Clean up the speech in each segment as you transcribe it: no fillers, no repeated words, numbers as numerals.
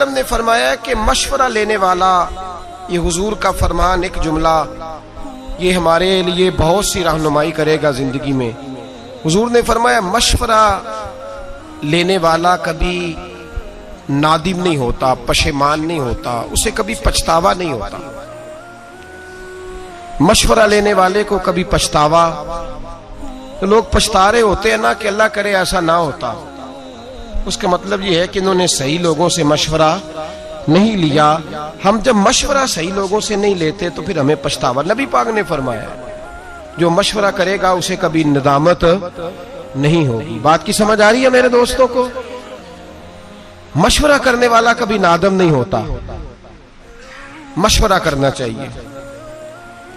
ने फरमाया कि मशवरा लेने वाला, ये हुजूर का फरमान, एक जुमला ये हमारे लिए बहुत सी रहनुमाई करेगा जिंदगी में। हुजूर ने फरमाया मशवरा लेने वाला कभी नादिम नहीं होता, पशेमान नहीं होता, उसे कभी पछतावा नहीं होता। मशवरा लेने वाले को कभी पछतावा, तो लोग पछता रहे होते हैं ना कि अल्लाह करे ऐसा ना होता, उसका मतलब यह है कि इन्होंने सही लोगों से मशवरा नहीं लिया। हम जब मशवरा सही लोगों से नहीं लेते तो फिर हमें पछतावा। नबी पाक ने फरमाया जो मशवरा करेगा उसे कभी नदामत नहीं होगी। बात की समझ आ रही है मेरे दोस्तों को? मशवरा करने वाला कभी नादम नहीं होता, मशवरा करना चाहिए।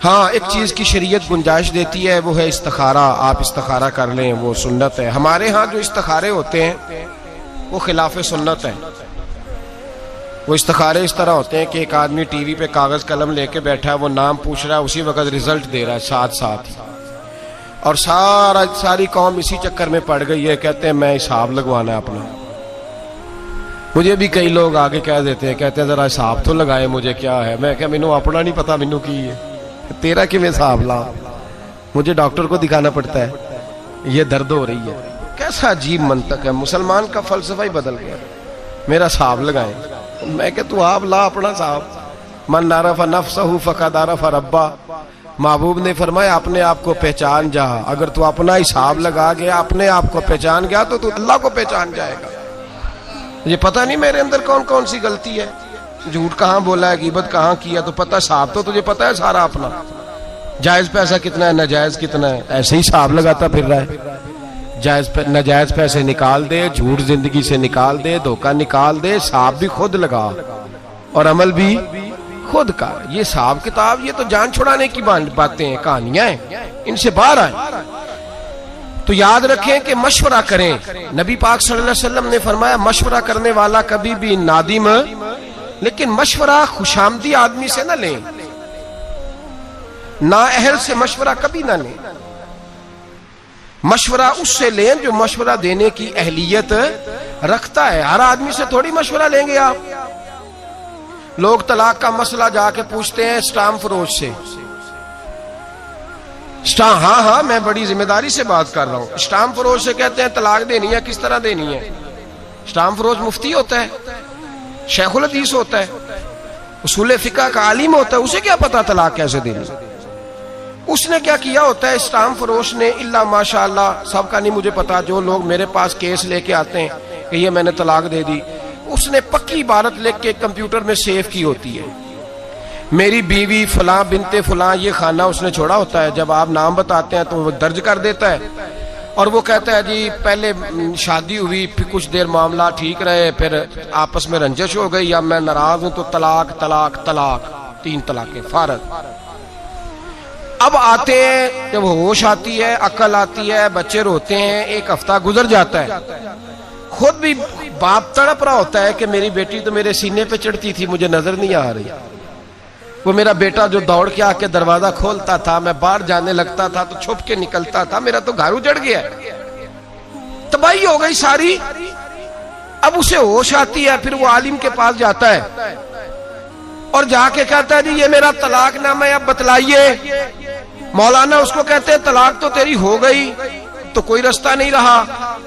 हाँ, एक चीज की शरीयत गुंजाइश देती है, वो है इस्तिखारा। आप इस्तिखारा कर लें, वो सुन्नत है। हमारे यहाँ जो इस्तिखारे होते हैं वो खिलाफ सुन्नत है। वो इस्तिखारे इस तरह होते हैं कि एक आदमी टीवी पे कागज कलम लेके बैठा है, वो नाम पूछ रहा है, उसी वक्त रिजल्ट दे रहा है साथ साथ, और सारी कौम इसी चक्कर में पड़ गई है। कहते हैं मैं हिसाब लगवाना है अपना। मुझे भी कई लोग आगे कह देते हैं, कहते हैं जरा हिसाब तो लगाए, मुझे क्या है। मैं क्या, मैनू अपना नहीं पता, मैनू की है, तेरा कि हिसाब ला, मुझे डॉक्टर को दिखाना पड़ता है, ये दर्द हो रही है। कैसा अजीब मंतक है, मुसलमान का फलसफा ही बदल गया। मेरा हिसाब लगाए, मैं क्या, तू आप ला अपना हिसाब। मन नारफ नफ्सहु फक़द अरफ़ रब्बा। महबूब ने फरमाया अपने आप को पहचान जा। अगर तू अपना हिसाब लगा गया, अपने आप को पहचान गया, तो तू अल्लाह को पहचान जाएगा। मुझे पता नहीं मेरे अंदर कौन कौन सी गलती है, झूठ कहाँ बोला है, गीबत कहाँ किया, तो पता, हिसाब तो तुझे पता है सारा अपना। जायज पैसा कितना है, नाजायज कितना है, ऐसे ही हिसाब लगाता फिर रहा है। नाजायज पैसे निकाल दे, झूठ जिंदगी से निकाल दे, धोखा निकाल दे, हिसाब भी खुद लगा और अमल भी खुद का। ये हिसाब किताब, ये तो जान छुड़ाने की बातें हैं, कहानियां हैं, इनसे बाहर आए। तो याद रखें कि मशवरा करें। नबी पाक सल्लल्लाहु अलैहि वसल्लम ने फरमाया मशवरा करने वाला कभी भी नादिम, लेकिन मशवरा खुशामदी आदमी से ना लें, नाअहल से मशवरा कभी ना लें। मशवरा उससे लें जो मशवरा देने की अहलियत रखता है। हर आदमी से थोड़ी मशवरा लेंगे आप। लोग तलाक का मसला जाके पूछते हैं स्टाम्प फरोश से। हाँ हाँ, मैं बड़ी जिम्मेदारी से बात कर रहा हूं। स्टाम्प फरोश से कहते हैं तलाक देनी है, किस तरह देनी है। स्टाम्प फरोश मुफ्ती होता है, शेखुल हदीस होता है, उसूल फिक़ह का आलिम होता है, उसे क्या पता तलाक कैसे देनी। उसने क्या किया होता है स्टाम्प फरोश ने, इल्ला माशाअल्लाह, सबका नहीं मुझे पता, जो लोग मेरे पास केस लेके आते हैं कि ये मैंने तलाक दे दी, उसने पक्की इबारत लिख के कंप्यूटर में सेव की होती है, मेरी बीवी फलां बिनते फलां, ये खाना उसने छोड़ा होता है। जब आप नाम बताते हैं तो वो दर्ज कर देता है और वो कहता है जी पहले शादी हुई, फिर कुछ देर मामला ठीक रहे, फिर आपस में रंजिश हो गई, अब मैं नाराज हूं तो तलाक तलाक तलाक, 3 तलाकें फारग। अब आते हैं, जब होश आती है, अकल आती है, बच्चे रोते हैं, 1 हफ्ता गुजर जाता है, खुद भी बाप तड़प रहा होता है कि मेरी बेटी तो मेरे सीने पे चढ़ती थी, मुझे नजर नहीं आ रही। वो मेरा बेटा जो दौड़ के आके दरवाजा खोलता था, मैं बाहर जाने लगता था तो छुप के निकलता था, मेरा तो घर उजड़ गया, तबाही हो गई सारी। अब उसे होश आती है, फिर वो आलिम के पास जाता है और जाके कहता है जी ये मेरा तलाकनामा है, अब बतलाइए। मौलाना उसको कहते हैं तलाक तो तेरी हो गई, तो कोई रास्ता नहीं रहा।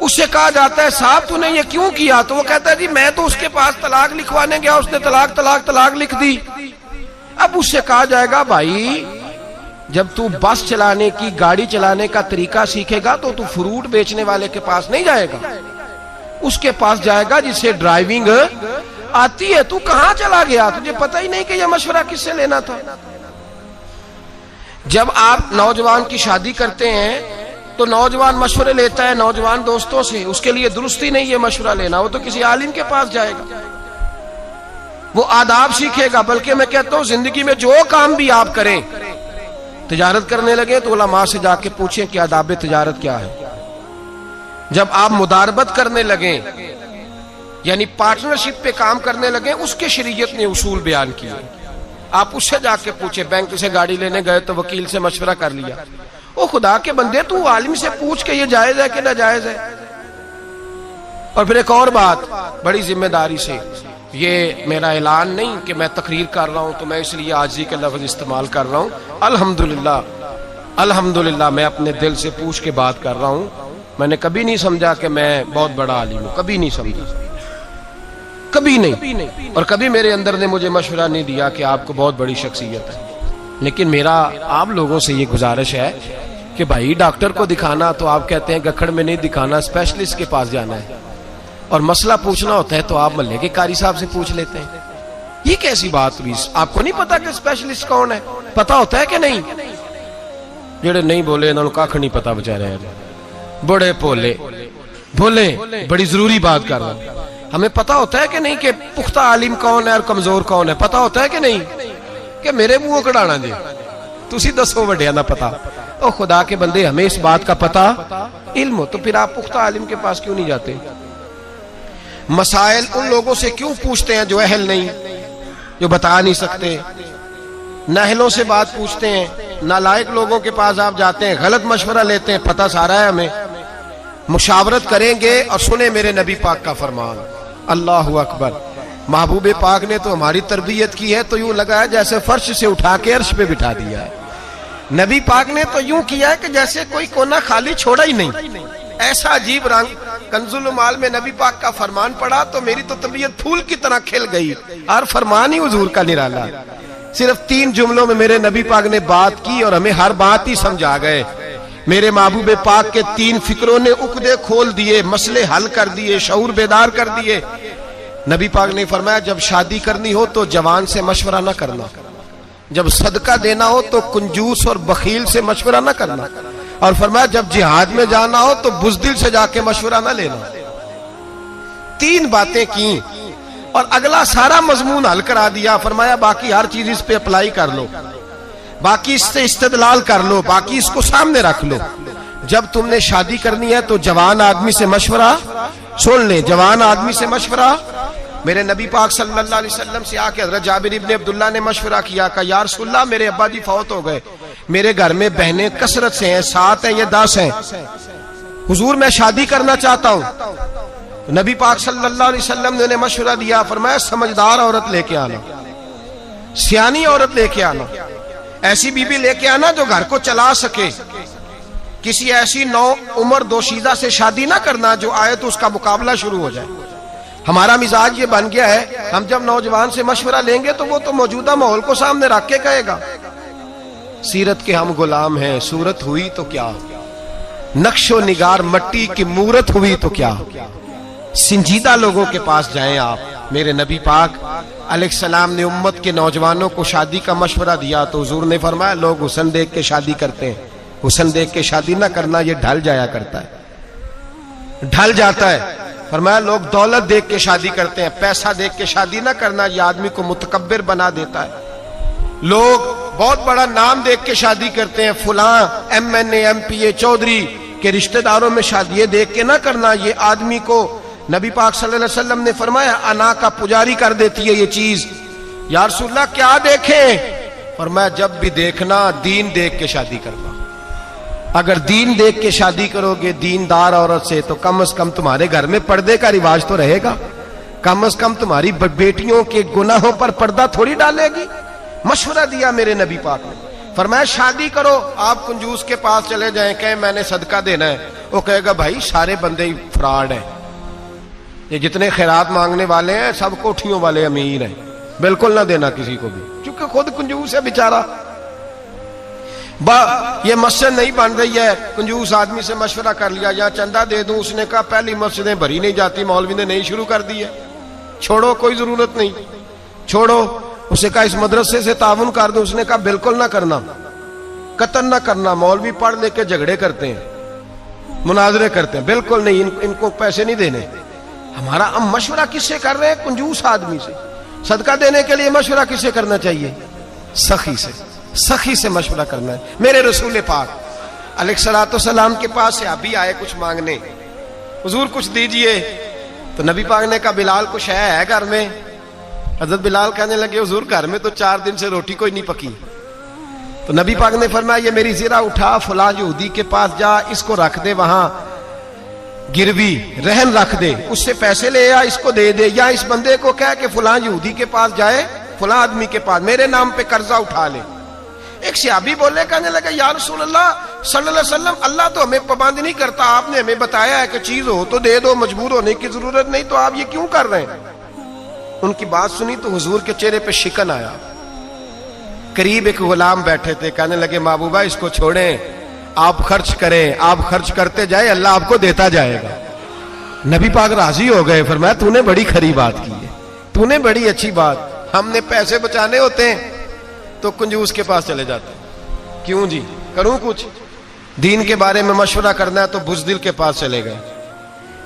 उससे कहा जाता है साहब तूने ये क्यों किया, तो वो कहता है जी मैं तो उसके पास तलाक लिखवाने गया, उसने तलाक तलाक तलाक लिख दी। अब उससे कहा जाएगा भाई जब तू बस चलाने की, गाड़ी चलाने का तरीका सीखेगा तो तू फ्रूट बेचने वाले के पास नहीं जाएगा, उसके पास जाएगा जिसे ड्राइविंग आती है। तू कहां चला गया, तुझे पता ही नहीं कि यह मशवरा किससे लेना था। जब आप नौजवान की शादी करते हैं तो नौजवान मशवरे लेता है नौजवान दोस्तों से, उसके लिए दुरुस्ती नहीं है मशवरा लेना, वो तो किसी आलिम के पास जाएगा, वो आदाब सीखेगा। बल्कि मैं कहता हूं जिंदगी में जो काम भी आप करें, तिजारत करने लगे तो उलमा से जाके पूछें कि आदाब तिजारत क्या है। जब आप मुदारबत करने लगे यानी पार्टनरशिप पे काम करने लगे, उसके शरीयत ने उसूल बयान किए, आप उससे जाके पूछे। बैंक से गाड़ी लेने गए तो वकील से मशवरा कर लिया, ओ खुदा के बंदे तू आलिम से पूछ के ये जायज है कि नाजायज है। और फिर एक और बात, बड़ी जिम्मेदारी से, ये मेरा ऐलान नहीं कि मैं तकरीर कर रहा हूं तो मैं इसलिए आजी के लफ्ज इस्तेमाल कर रहा हूं। अल्हम्दुलिल्लाह अल्हम्दुलिल्लाह मैं अपने दिल से पूछ के बात कर रहा हूं। मैंने कभी नहीं समझा कि मैं बहुत बड़ा आलिम हूं, कभी नहीं समझा, कभी नहीं। और कभी मेरे अंदर ने मुझे मशवरा नहीं दिया कि आपको बहुत बड़ी शख्सियत है। लेकिन मेरा आप लोगों से ये गुजारिश है कि भाई डॉक्टर को दिखाना तो आप कहते हैं गखड़ में नहीं दिखाना, स्पेशलिस्ट के पास जाना है। और मसला पूछना होता है तो आप मल्ले के कारी साहब से पूछ लेते हैं। ये कैसी बात हुई? आपको नहीं पता कि स्पेशलिस्ट कौन है? पता होता है कि नहीं? जेड़े नहीं बोले इन्होंने कख नहीं पता बेचारे, बड़े भोले भोले। बड़ी जरूरी बात कर रहा हूं। हमें पता होता है कि नहीं कि पुख्ता आलिम कौन है और कमजोर कौन है? पता होता है कि नहीं? कि मेरे मुंह कढ़ाना जी, तुसी दसो वड्डियां दा पता। ओ खुदा के बंदे, हमें इस बात का पता इल्म हो तो फिर आप पुख्ता आलिम के पास क्यों नहीं जाते? मसाइल उन लोगों से क्यों पूछते हैं जो अहल नहीं, जो बता नहीं सकते? नाहलों से बात पूछते हैं, नालायक लोगों के पास आप जाते हैं, गलत मशवरा लेते हैं। पता सारा है हमें। मुशावरत करेंगे और सुने मेरे नबी पाक का फरमान। अल्लाहु अकबर। महबूब पाक ने तो हमारी तरबियत की है तो यूं लगा है जैसे फर्श से उठा के अर्श पे बिठा दिया है। नबी पाक ने तो यूं किया है कि जैसे कोई कोना खाली छोड़ा ही नहीं। ऐसा अजीब रंग। कंजुल माल में नबी पाक का फरमान पढ़ा तो मेरी तो तबीयत फूल की तरह खिल गई। और फरमान ही हुजूर का निराला। सिर्फ 3 जुमलों में मेरे नबी पाक ने बात की और हमें हर बात ही समझा गए। मेरे महबूब पाक के 3 फिक्रों ने उकदे खोल दिए, मसले हल कर दिए, शऊर बेदार कर दिए। नबी पाक ने फरमाया जब शादी करनी हो तो जवान से मशवरा न करना, जब सदका देना हो तो कंजूस और बखील से मशवरा न करना, और फरमाया जब जिहाद में जाना हो तो बुज़दिल से जाके मशवरा न लेना। 3 बातें की और अगला सारा मजमून हल करा दिया। फरमाया बाकी हर चीज इस पे अप्लाई कर लो, बाकी इससे इस्तेदलाल कर लो, बाकी इसको सामने रख लो। जब तुमने शादी करनी है तो जवान आदमी से मशवरा, सुन ले, जवान आदमी से मशवरा। मेरे नबी पाक सल्लल्लाहु अलैहि वसल्लम से आके हज़रत जाबिर इब्ने अब्दुल्लाह ने मशवरा किया कि या रसूलल्लाह मेरे अब्बा जी फौत हो गए, मेरे घर में बहनें कसरत से हैं, 7 हैं या 10 हैं, हुजूर मैं शादी करना चाहता हूँ। तो नबी पाक सल्लल्लाहु अलैहि वसल्लम ने मशवरा दिया, फरमाया समझदार औरत लेके आना, सियानी औरत लेके आना, ऐसी बीबी लेके आना जो घर को चला सके। किसी ऐसी नौ उम्र दोशीदा से शादी ना करना जो आए तो उसका मुकाबला शुरू हो जाए। हमारा मिजाज ये बन गया है, हम जब नौजवान से मशवरा लेंगे तो वो तो मौजूदा माहौल को सामने रख के कहेगा सीरत के हम गुलाम हैं, सूरत हुई तो क्या, नक्शो निगार मट्टी की मूरत हुई तो क्या। संजीदा लोगों के पास जाएं आप। मेरे नबी पाक अलैहिस्सलाम ने उम्मत के नौजवानों को शादी का मशवरा दिया तो हुजूर ने फरमाया लोग हुस्न देख के शादी करते हैं, हुस्न देख के शादी ना करना, ये ढल जाया करता है, ढल जाता है। फरमाया लोग दौलत देख के शादी करते हैं, पैसा देख के शादी ना करना, ये आदमी को मुतकब्बिर बना देता है। लोग बहुत बड़ा नाम देख के शादी करते हैं, फुलां MNA MPA चौधरी के रिश्तेदारों में शादी, ये देख के ना करना, ये आदमी को नबी पाक सल्लल्लाहु अलैहि वसल्लम ने फरमाया अना का पुजारी कर देती है ये चीज। या रसूलल्लाह क्या देखें? फरमाया जब भी देखना दीन देख के शादी करना। अगर दीन देख के शादी करोगे दीनदार औरत से तो कम से कम तुम्हारे घर में पर्दे का रिवाज तो रहेगा, कम से कम तुम्हारी बेटियों के गुनाहों पर पर्दा थोड़ी डालेगी। मशवरा दिया मेरे नबी पाक ने, फरमाया शादी करो। आप कंजूस के पास चले जाएं, कहें मैंने सदका देना है, वो कहेगा भाई सारे बंदे ही फ्रॉड हैं, ये जितने खैरात मांगने वाले हैं सब कोठियों वाले अमीर हैं, बिल्कुल ना देना किसी को भी, क्योंकि खुद कंजूस है बेचारा। ये मस्जिद नहीं बन रही है, कंजूस आदमी से मशवरा कर लिया, या चंदा दे दूं, उसने कहा पहली मस्जिदें भरी नहीं जाती, मौलवी ने नहीं शुरू कर दी है, छोड़ो कोई जरूरत नहीं, छोड़ो। उसे कहा इस मदरसे से ताउन कर दो, उसने कहा बिल्कुल ना करना, कतन ना करना, मौलवी पढ़ लेके झगड़े करते हैं, मुनाजरे करते हैं, बिल्कुल नहीं, इनको पैसे नहीं देने। हमारा हम मशवरा किससे कर रहे हैं? कंजूस आदमी से। सदका देने के लिए मशवरा किससे करना चाहिए? सखी से, सखी से मशवरा करना है। मेरे रसूल पाक अलैहिस्सलाम के पास से अभी आए कुछ मांगने, हुजूर कुछ दीजिए। तो नबी पाक ने कहा बिलाल कुछ है घर में? हजरत बिलाल कहने लगे हुजूर घर में तो 4 दिन से रोटी कोई नहीं पकी। तो नबी पाक ने फरमाया ये मेरी जीरा उठा, फलां यहूदी के पास जा, इसको रख दे वहां, गिरवी रहन रख दे, उससे पैसे ले या इसको दे दे, या इस बंदे को कह के फुला यहूदी के पास जाए, फुला आदमी के पास मेरे नाम पे कर्जा उठा ले। एक सहाबी बोले, कहने लगे या रसूल अल्लाह सल्लल्लाहु अलैहि वसल्लम, अल्लाह तो हमें पाबंद नहीं करता, आपने हमें बताया है कि चीज हो तो दे दो, मजबूर होने की जरूरत नहीं, तो आप ये क्यों कर रहे हैं? उनकी बात सुनी तो हुजूर के चेहरे पे शिकन आया। करीब एक गुलाम बैठे थे, कहने लगे महबूबा इसको छोड़ें, आप खर्च करें, आप खर्च करते जाए, अल्लाह आपको देता जाएगा। नबी पाक राजी हो गए, फरमाया तूने बड़ी खरी बात की है, तूने बड़ी अच्छी बात। हमने पैसे बचाने होते हैं तो कंजूस के पास चले जाते हैं, क्यों जी करूं कुछ, दीन के बारे में मशवरा करना है तो बुज़दिल के पास चले गए,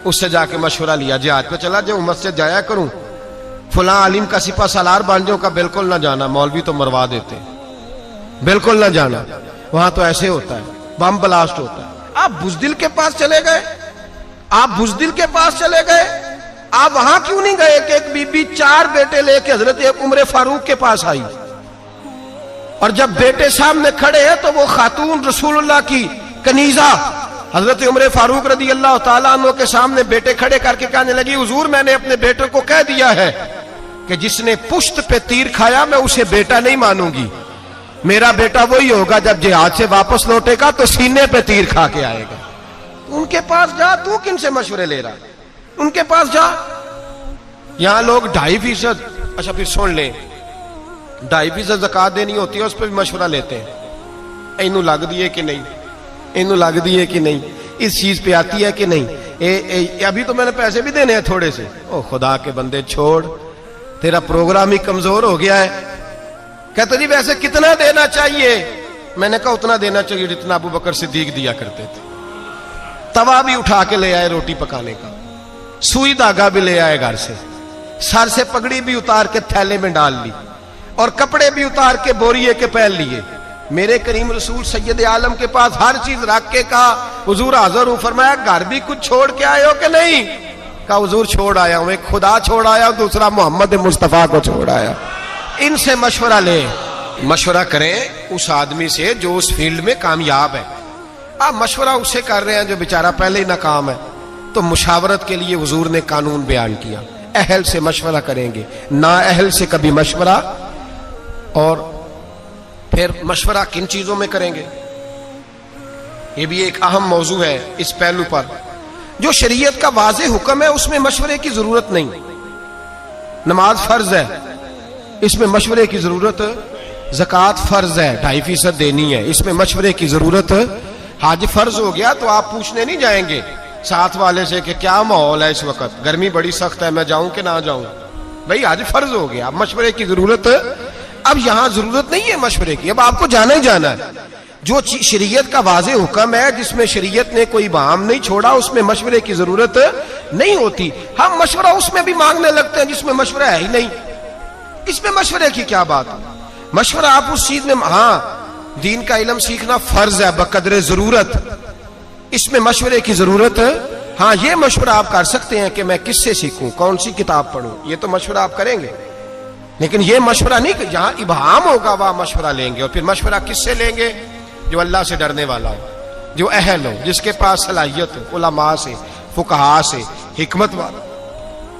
उससे जाके मशवरा लिया, जिहाद पे चला जाऊं, मस्जिद जाया करूं, फुला आलिम का सिपा सालार बन जाऊं का बिल्कुल ना जाना, मौलवी तो मरवा देते, बिल्कुल ना जाना, वहां तो ऐसे होता है, बम ब्लास्ट होता है। आप बुज़दिल के पास चले गए, आप बुज़दिल के पास चले गए, आप वहां क्यों नहीं गए कि एक बीबी 4 बेटे लेके हजरत उमर फारूक के पास आई, और जब बेटे सामने खड़े हैं तो वो खातून रसूलुल्लाह की कनीजा हजरत उमर फारूक रदी अल्लाह ताला अन्हु के सामने बेटे खड़े करके कहने लगी, हुजूर मैंने अपने बेटे को कह दिया है कि जिसने पुश्त पे तीर खाया मैं उसे बेटा नहीं मानूंगी, मेरा बेटा वही होगा जब जिहाद से वापस लौटेगा तो सीने पे तीर खा के आएगा। उनके पास जा, तू किन से मशवरे ले रहा, उनके पास जा। यहां लोग 2.5%, अच्छा फिर सुन लें, 2.5% ज़कात देनी होती है, उस पर भी मशवरा लेते हैं, इनू लग दिए कि नहीं, इनू लग दिए कि नहीं, इस चीज पे आती है कि नहीं, अभी तो मैंने पैसे भी देने हैं थोड़े से। ओ खुदा के बंदे छोड़, तेरा प्रोग्राम ही कमजोर हो गया है। कहते जी वैसे कितना देना चाहिए? मैंने कहा उतना देना चाहिए जितना अबू बकर सिद्दीक दिया करते थे। तवा भी उठा के ले आए रोटी पकाने का, सुई धागा भी ले आए घर से, सर से पगड़ी भी उतार के थैले में डाल ली, और कपड़े भी उतार के बोरिए के पहन लिए। मेरे करीम रसूल सैयद आलम के पास हर चीज रख के कहा, हुजूर हाजिर हूं। फरमाया घर भी कुछ छोड़ के आए हो कि नहीं? कहा हुजूर छोड़ आया हूं, एक खुदा छोड़ आया, दूसरा मोहम्मद मुस्तफा को छोड़ आया। इनसे मशवरा ले, मशवरा करें उस आदमी से जो उस फील्ड में कामयाब है। आप मशवरा उससे कर रहे हैं जो बेचारा पहले ही नाकाम है, तो मुशावरत के लिए हुजूर ने कानून बयान किया, अहल से मशवरा करेंगे, ना अहल से कभी मशवरा। और फिर मशवरा किन चीजों में करेंगे, ये भी एक अहम मौजू है। इस पहलू पर जो शरीयत का वाज़ेह हुक्म है उसमें मशवरे की जरूरत नहीं। नमाज फर्ज है, इसमें मशवरे की जरूरत, ज़कात फर्ज है 2.5% देनी है, इसमें मशवरे की जरूरत। हज फर्ज हो गया तो आप पूछने नहीं जाएंगे साथ वाले से कि क्या माहौल है इस वक्त, गर्मी बड़ी सख्त है, मैं जाऊं कि ना जाऊं। भाई हज फर्ज हो गया, मशवरे की जरूरत अब यहां जरूरत नहीं है मशवरे की, अब आपको जाना ही जाना है। जो शरीयत का वाज़ेह हुक्म है जिसमें शरीयत ने कोई बहाम नहीं छोड़ा, उसमें मशवरे की जरूरत नहीं होती। हम मशवरा उसमें भी मांगने लगते हैं जिसमें मशवरा है ही नहीं, इसमें मशवरे की क्या बात है? मशवरा आप उस चीज में, हाँ दीन का इल्म सीखना फर्ज है बकदरे जरूरत, इसमें मशवरे की जरूरत है। हाँ ये मशवरा आप कर सकते हैं कि मैं किससे सीखूं, कौन सी किताब पढूं, ये तो मशवरा आप करेंगे, लेकिन ये मशवरा नहीं कि जहां इबाम होगा वहां मशवरा लेंगे। और फिर मशवरा किससे लेंगे? जो अल्लाह से डरने वाला हो, जो अहल हो, जिसके पास सलाहियत हो, उलमा से, फुकहा से, हिकमत वाला,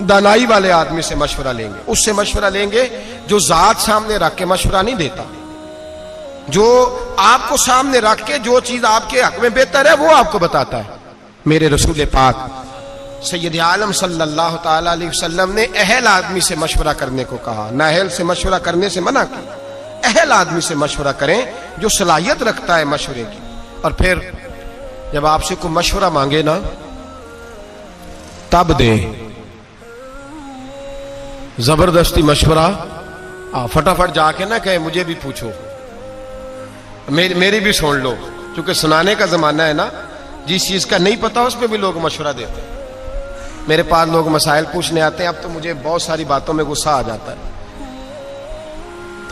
दानाई वाले आदमी से मशवरा लेंगे। उससे मशवरा लेंगे जो जात सामने रख के मशवरा नहीं देता, जो आपको सामने रख के जो चीज आपके हक में बेहतर है वो आपको बताता है। मेरे रसूल पाक सैयद आलम सल्लल्लाहु ताला अलैहि वसल्लम ने अहल आदमी से मशवरा करने को कहा, नाअहल से मशवरा करने से मना किया। अहल आदमी से मशवरा करें जो सलाहियत रखता है मशवरे की। और फिर जब आपसे कोई मशवरा मांगे ना तब दें, जबरदस्ती मशवरा फटाफट जाके ना कहे मुझे भी पूछो, मेरी भी सुन लो, क्योंकि सुनाने का जमाना है ना, जिस चीज का नहीं पता उस पर भी लोग मशवरा देते हैं। मेरे पास लोग मसाइल पूछने आते हैं, अब तो मुझे बहुत सारी बातों में गुस्सा आ जाता है,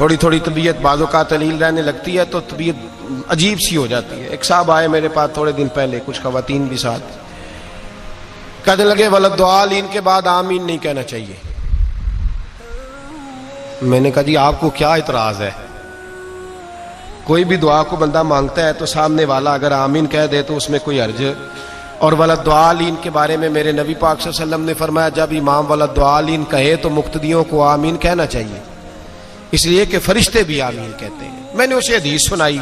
थोड़ी थोड़ी तबीयत बाज़ों का तलील रहने लगती है तो तबीयत अजीब सी हो जाती है। एक साहब आए मेरे पास थोड़े दिन पहले, कुछ खवातीन भी साथ, कहने लगे वलद दुआ लीन के बाद आमीन नहीं कहना चाहिए। मैंने कहा जी आपको क्या इतराज है? कोई भी दुआ को बंदा मांगता है तो सामने वाला अगर आमीन कह दे तो उसमें कोई हर्ज और वलद्दालीन के बारे में मेरे नबी पाक सल्लल्लाहु अलैहि वसल्लम ने फरमाया जब इमाम वलद्दालीन कहे तो मुक्तदियों को आमीन कहना चाहिए, इसलिए कि फरिश्ते भी आमीन कहते हैं। मैंने उसे हदीस सुनाई,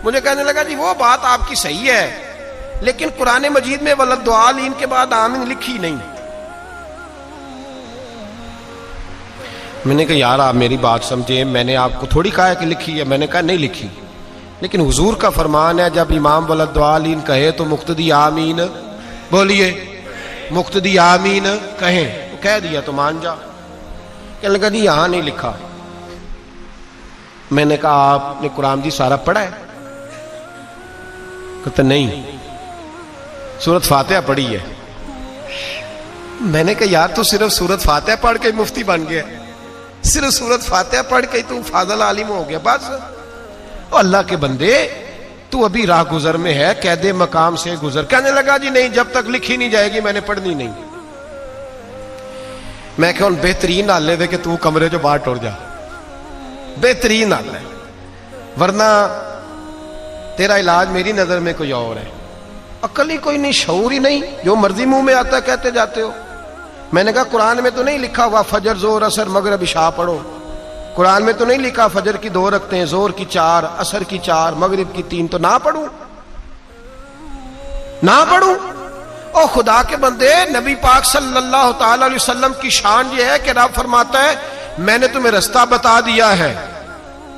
मुझे कहने लगा जी वो बात आपकी सही है, लेकिन कुरान मजीद में वलद्दालीन के बाद आमीन लिखी नहीं। मैंने कहा यार आप मेरी बात समझे, मैंने आपको थोड़ी कहा है कि लिखी है। मैंने कहा नहीं लिखी, लेकिन हुजूर का फरमान है जब इमाम वलद्दालीन कहे तो मुक्तदी आमीन, बोलिए मुक्तदी आमीन कहें, तो कह दिया तो मान जा। कहने लगा जी यहां नहीं लिखा। मैंने कहा आपने कुरान जी सारा पढ़ा है? कहते नहीं, सूरत फातिहा पढ़ी है। मैंने कहा यार तू सिर्फ सूरत फातिहा पढ़ के मुफ्ती बन गया, सिर्फ सूरत फातिहा पढ़ के तू फाज़िल आलिम हो गया बस। अल्लाह के बंदे तू अभी राह गुजर में है, कैदे मकाम से गुजर। कहने लगा जी नहीं, जब तक लिखी नहीं जाएगी मैंने पढ़नी नहीं। मैं क्या बेहतरीन हाल है कि तू कमरे जो बाहर टुर जा, बेहतरीन हाल है, वरना तेरा इलाज मेरी नजर में कोई और है। अकल ही कोई नहीं, शऊर ही नहीं, जो मर्जी मुंह में आता कहते जाते हो। मैंने कहा कुरान में तो नहीं लिखा हुआ फजर जोर असर मगरिब इशा पढ़ो, कुरान में तो नहीं लिखा फजर की 2 रखते हैं, जोर की 4, असर की 4, मगरिब की 3, तो ना पढ़ूं ना पढ़ूं? ओ खुदा के बंदे, नबी पाक सल्लल्लाहु ताला अलैहि वसल्लम की शान ये है कि रब फरमाता है मैंने तुम्हें रास्ता बता दिया है,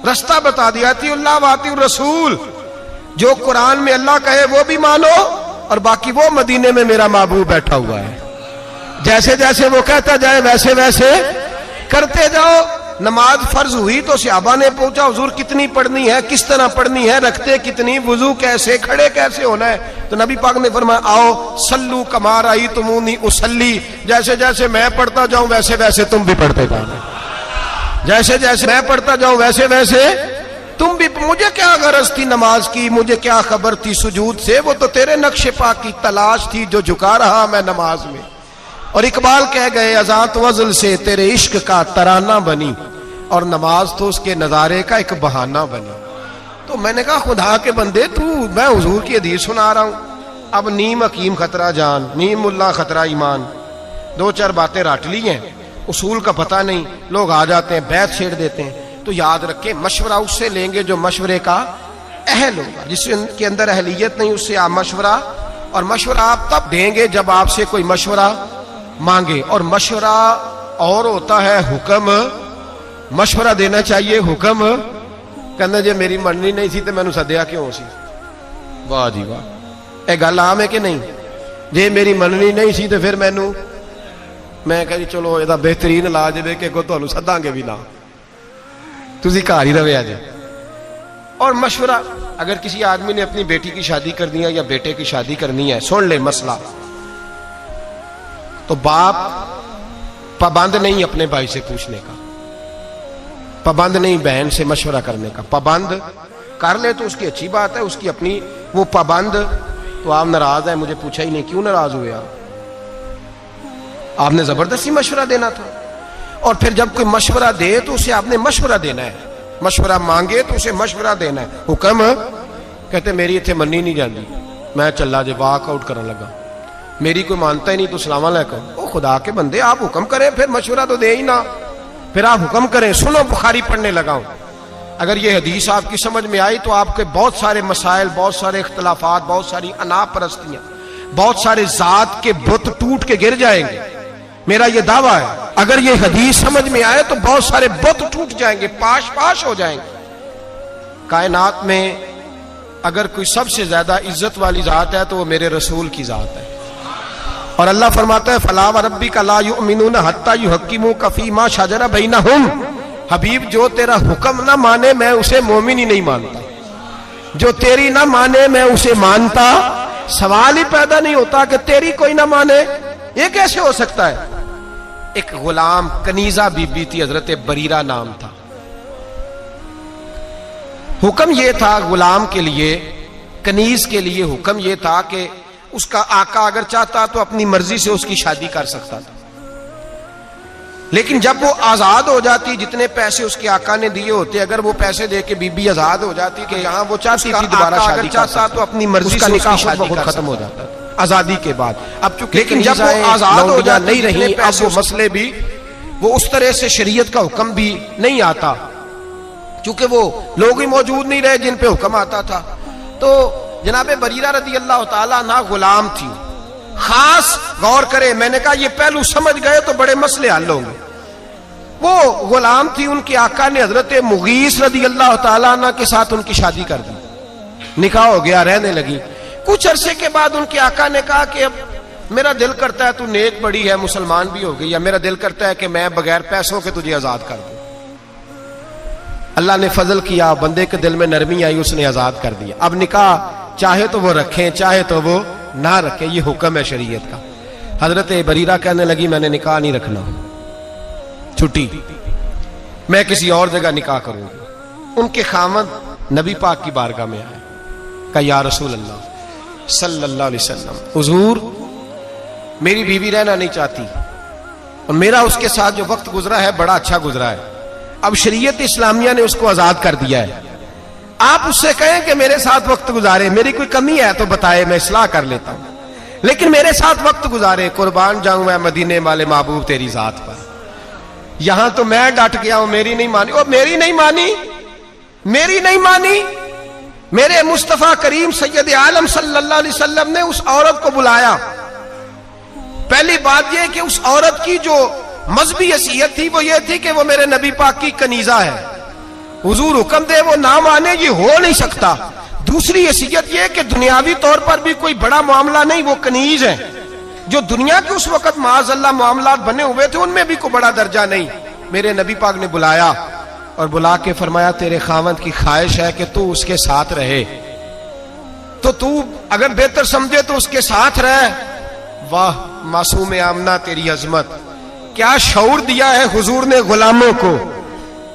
रास्ता बता दिया। अतिउल्लाह व अतिउर रसूल, जो कुरान में अल्लाह कहे वो भी मानो, और बाकी वो मदीने में मेरा महबूब बैठा हुआ है, जैसे जैसे वो कहता जाए वैसे वैसे करते जाओ। नमाज फर्ज हुई तो सहाबा ने पूछा हुजूर कितनी पढ़नी है, किस तरह पढ़नी है, रखते कितनी, वुजू कैसे, खड़े कैसे होना है? तो नबी पाक ने फरमाया आओ सल्लू कमा रही तुमूनी उसल्ली, जैसे जैसे मैं पढ़ता जाऊं वैसे वैसे तुम भी पढ़ते जाओ, जैसे जैसे मैं पढ़ता जाऊं वैसे वैसे तुम भी। मुझे क्या गरज थी नमाज की, मुझे क्या खबर थी सुजूद से, वो तो तेरे नक्शे पाक की तलाश थी जो झुका रहा मैं नमाज में। और इकबाल कह गए अज़ात वज़ल से तेरे इश्क का तराना बनी, और नमाज तो उसके नजारे का एक बहाना बनी। तो मैंने कहा खुदा के बंदे तू, मैं हुजूर की हदीस सुना रहा हूं, अब नीम हकीम खतरा जान, नीम मुल्ला खतरा ईमान, 2-4 बातें रट ली हैं, उसूल का पता नहीं, लोग आ जाते हैं बैत छेड़ देते हैं। तो याद रखें मशवरा उससे लेंगे जो मशवरे का अहल होगा, जिसके अंदर अहलियत नहीं उससे आप मशवरा, और मशवरा आप तब देंगे जब आपसे कोई मशवरा मांगे। और मशवरा और होता है हुक्म, मशवरा देना चाहिए, हुक्म कहना जे मेरी मननी नहीं सी तो मैनू सद्या क्यों सी। वाह जी वाह, यह गल आम है कि नहीं? जे मेरी मननी नहीं सी तो फिर मैनू, मैं कह चलो यदा बेहतरीन इलाज है कि अगों तुहानू सदांगे भी ना, तुसी घर ही रहे अजे। और मशवरा, अगर किसी आदमी ने अपनी बेटी की शादी करनी है या बेटे की शादी करनी है, सुन ले मसला, तो बाप पाबंद नहीं अपने भाई से पूछने का, पाबंद नहीं बहन से मशवरा करने का। पाबंद कर ले तो उसकी अच्छी बात है, उसकी अपनी, वो पाबंद तो आप नाराज है, मुझे पूछा ही नहीं, क्यों नाराज हुए आप? आपने जबरदस्ती मशवरा देना था। और फिर जब कोई मशवरा दे तो उसे आपने मशवरा देना है, मशवरा मांगे तो उसे मशवरा देना है। हुक्म कहते मेरी इतने मनी नहीं जाती, मैं चला जे वॉकआउट करने लगा, मेरी कोई मानता ही नहीं तो सलाम अलैकुम। ओ खुदा के बंदे आप हुक्म करें, फिर मशवरा तो दे ही ना, फिर आप हुक्म करें। सुनो बुखारी पढ़ने लगाऊं, अगर ये हदीस आपकी समझ में आई तो आपके बहुत सारे मसाइल, बहुत सारे इख्तलाफात, बहुत सारी अनापरस्तियां, बहुत सारे जात के बुत टूट के गिर जाएंगे। मेरा ये दावा है, अगर ये हदीस समझ में आए तो बहुत सारे बुत टूट जाएंगे, पाश पाश हो जाएंगे। कायनात में अगर कोई सबसे ज्यादा इज्जत वाली जात है तो वो मेरे रसूल की जात है। और अल्लाह फरमाता है फला व रब्बिका ला युमिनूना हत्ता युहक्किमूका फीमा शजरा बैनहुम, हबीब जो तेरा हुक्म ना माने मैं उसे मोमिन ही नहीं मानता, जो तेरी ना माने मैं उसे मानता। सवाल ही पैदा नहीं होता कि तेरी कोई ना माने, ये कैसे हो सकता है? एक गुलाम कनीजा बीबी थी, हजरत बरीरा नाम था। हुक्म ये था गुलाम के लिए, कनीज के लिए हुक्म ये था कि उसका आका अगर चाहता तो अपनी मर्जी से उसकी शादी कर सकता था। लेकिन जब वो आजाद हो जाती, जितने पैसे उसके आका ने दिए होते, अगर वो पैसे दे के बीबी आजाद हो जाती कि यहाँ वो चाहती थी दोबारा शादी चाहता तो अपनी मर्जी का निकाह खत्म हो जाता आजादी के बाद। अब चूंकि लेकिन जब वो आजाद हो जाती नहीं रही, अब वो मसले भी वो उस तरह से शरीयत का हुक्म भी नहीं आता, क्योंकि वो लोग ही मौजूद नहीं रहे जिन पे हुक्म आता था। तो जनाबे बरीरा रदी अल्लाह ताला ना गुलाम थी। खास गौर करे, मैंने कहा ये पहलू समझ गए तो बड़े मसले हल होंगे। वो गुलाम थी, उनके आका ने हजरत मुगीस रदी अल्लाह ताला अन्हु के साथ उनकी शादी कर दी, निकाह हो गया, रहने लगी। कुछ अरसे के बाद उनके आका ने कहा कि अब मेरा दिल करता है, तू नेक बड़ी है, मुसलमान भी हो गई, या मेरा दिल करता है कि मैं बगैर पैसों के तुझे आजाद कर दूं। अल्लाह ने फजल किया, बंदे के दिल में नरमी आई, उसने आजाद कर दिया। अब निकाह चाहे तो वो रखें, चाहे तो वो ना रखें, ये हुक्म है शरीयत का। हजरत बरीरा कहने लगी मैंने निकाह नहीं रखना, छुट्टी, मैं किसी और जगह निकाह करूंगी। उनके खामद नबी पाक की बारगाह में आए, कहा या रसूल अल्लाह सल्लल्लाहु अलैहि वसल्लम, हुजूर मेरी बीवी रहना नहीं चाहती और मेरा उसके साथ जो वक्त गुजरा है बड़ा अच्छा गुजरा है, अब शरीयत इस्लामिया ने उसको आजाद कर दिया है, आप उससे कहें कि मेरे साथ वक्त गुजारे, मेरी कोई कमी है तो बताए, मैं इस्लाह कर लेता हूं, लेकिन मेरे साथ वक्त गुजारे, कुर्बान जाऊं मैं मदीने वाले महबूब तेरी जात पर। यहां तो मैं डट गया हूं, मेरी नहीं मानी। और मेरी नहीं मानी, मेरी नहीं मानी। मेरे मुस्तफा करीम सैयद आलम सल्लल्लाहु अलैहि वसल्लम ने उस औरत को बुलाया। पहली बात यह कि उस औरत की जो मजहबी हैसियत थी वो ये थी कि वो मेरे नबी पाक की कनीजा है, हुजूर हुक्म दे वो ना माने, ये हो नहीं सकता। दूसरी हैसियत यह कि दुनियावी तौर पर भी कोई बड़ा मामला नहीं, वो कनीज है। जो दुनिया के उस वक्त माज़अल्लाह मामलात बने हुए थे उनमें भी कोई बड़ा दर्जा नहीं। मेरे नबी पाक ने बुलाया और बुला के फरमाया तेरे खावंद की ख्वाहिश है कि तू उसके साथ रहे, तो तू अगर बेहतर समझे तो उसके साथ रह। वाह मासूम आमना तेरी अजमत, क्या शऊर दिया है हुजूर ने गुलामों को।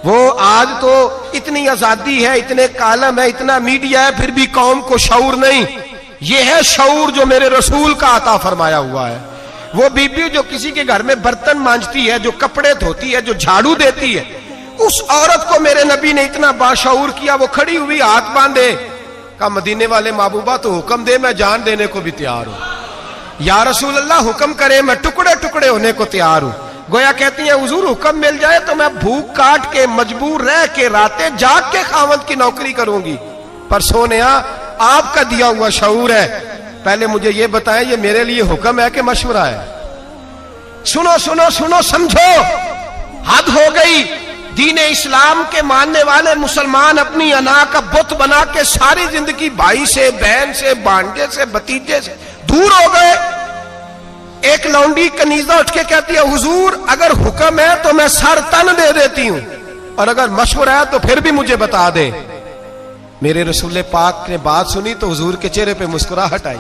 वो आज तो इतनी आजादी है, इतने कालम है, इतना मीडिया है, फिर भी कौम को शऊर नहीं। ये है शऊर जो मेरे रसूल का अता फरमाया हुआ है। वो बीबी जो किसी के घर में बर्तन मांजती है, जो कपड़े धोती है, जो झाड़ू देती है, उस औरत को मेरे नबी ने इतना बाशऊर किया, वो खड़ी हुई हाथ बांधे, कहा मदीने वाले महबूबा तो हुक्म दे, मैं जान देने को भी तैयार हूं। या रसूल अल्लाह हुक्म करे, मैं टुकड़े टुकड़े होने को तैयार हूं। गोया कहती है हुजूर हुक्म मिल जाए तो मैं भूख काट के मजबूर रह के रातें जाग के खावंद की नौकरी करूंगी, पर सोनिया आपका दिया हुआ शऊर है। पहले मुझे ये बताएं ये मेरे लिए हुक्म है कि मशवरा है? सुनो सुनो सुनो, समझो, हद हो गई। दीन इस्लाम के मानने वाले मुसलमान अपनी अना का बुत बना के सारी जिंदगी भाई से, बहन से, भांजे से, भतीजे से दूर हो गए। एक लौंडी कनीजा उठ के कहती है हुजूर अगर हुक्म है तो मैं सर तन दे देती हूं, और अगर मशवरा है तो फिर भी मुझे बता दे। मेरे रसूल पाक ने बात सुनी तो हुजूर के चेहरे पे मुस्कुराहट आई।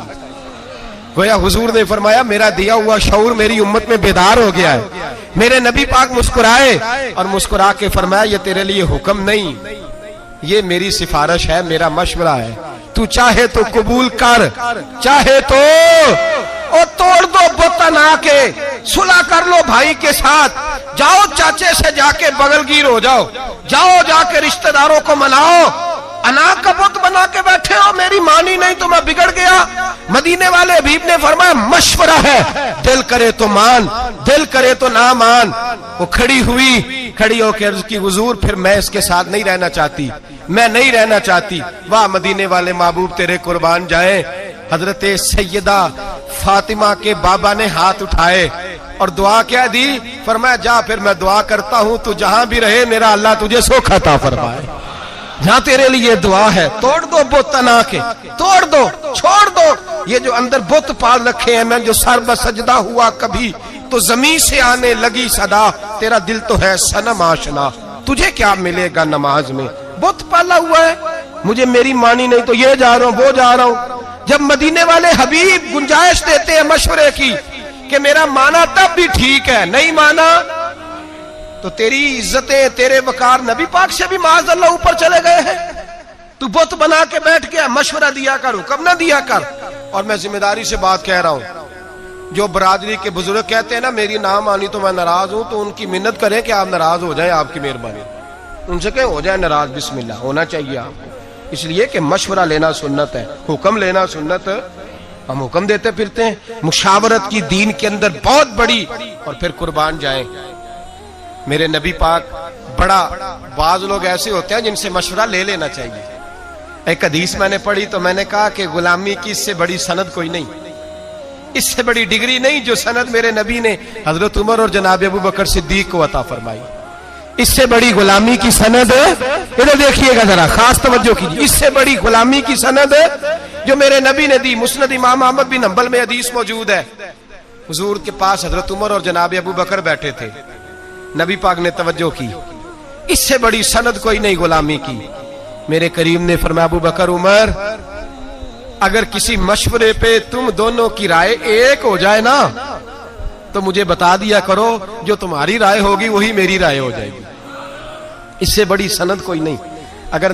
गोया हुजूर ने फरमाया मेरा दिया हुआ शऊर मेरी उम्मत में बेदार हो गया है। मेरे नबी पाक मुस्कुराए और मुस्कुरा के फरमाया ये तेरे लिए हुक्म नहीं, ये मेरी सिफारिश है, मेरा मशवरा है। तू चाहे तो कबूल कर, चाहे तो और तोड़ दो बुतना के, सुलह कर लो भाई के साथ, जाओ चाचे से जाके बगलगीर हो जाओ, जाओ जाके रिश्तेदारों को मनाओ। अना का बुत बना के बैठे हो, मेरी मानी नहीं तो मैं बिगड़ गया। मदीने वाले हबीब ने फरमाया मशवरा है, दिल करे तो मान, दिल करे तो ना मान। वो खड़ी हुई, खड़ी होकर अर्ज की हुजूर फिर मैं इसके साथ नहीं रहना चाहती, मैं नहीं रहना चाहती। वाह मदीने वाले महबूब तेरे कुर्बान जाए। हजरत सैयदा फातिमा के बाबा ने हाथ उठाए और दुआ क्या दी, फरमाया जा फिर मैं दुआ करता हूं, तू जहां भी रहे मेरा अल्लाह तुझे सोखा अता फरमाए। जहां तेरे लिए दुआ है, तोड़ दो बुत तना के, तोड़ दो, छोड़ दो ये जो अंदर बुत पाल रखे हैं। मैं जो सर बसजदा हुआ कभी तो जमीन से आने लगी सदा, तेरा दिल तो है सनम आशना, तुझे क्या मिलेगा नमाज में। बुत पाला हुआ है, मुझे मेरी मानी नहीं तो ये जा रहा हूं, वो जा रहा हूं। जब मदीने वाले हबीब गुंजाइश देते हैं मशवरे की कि मेरा माना तब भी ठीक है, नहीं माना तो तेरी इज्जतें, तेरे वकार नबी पाक से भी माज़अल्लाह ऊपर चले गए हैं। तू बुत बना के बैठ गया, मशवरा दिया कर, हुक्म ना दिया कर। और मैं जिम्मेदारी से बात कह रहा हूं, जो बरादरी के बुजुर्ग कहते हैं ना मेरी ना मानी तो मैं नाराज हूं, तो उनकी मिन्नत करें कि आप नाराज हो जाएं, आपकी मेहरबानी। उनसे कहें हो जाए नाराज, बिस्मिल्लाह होना चाहिए आपको। इसलिए कि मशवरा लेना सुन्नत है, हुक्म लेना सुन्नत। हम हुक्म देते फिरते हैं, मुशावरत की दीन के अंदर बहुत बड़ी। और फिर कुर्बान जाएं मेरे नबी पाक, बड़ा बाज लोग ऐसे होते हैं जिनसे मशवरा ले लेना चाहिए। एक हदीस मैंने पढ़ी तो मैंने कहा कि गुलामी की इससे बड़ी सनद कोई नहीं, इससे बड़ी डिग्री नहीं जो सनद मेरे नबी ने हजरत उमर और जनाब अबू बकर सिद्दीक को अता फरमाई। इससे बड़ी गुलामी की सनद, इधर देखिएगा जरा, खास तवज्जो कीजिए, इससे बड़ी गुलामी की सनद जो मेरे नबी ने दी। मुस्नद इमाम अहमद बिन हंबल में हदीस मौजूद है, हुजूर के पास हजरत उमर और जनाब अबू बकर बैठे थे। नबी पाक ने तवज्जो की, इससे बड़ी सनद कोई नहीं गुलामी की। मेरे करीम ने फरमाया, अबू बकर उमर, अगर किसी मशवरे पे तुम दोनों की राय एक हो जाए ना तो मुझे बता दिया करो, जो तुम्हारी राय होगी वही मेरी राय हो जाएगी। इससे बड़ी सनद कोई नहीं। अगर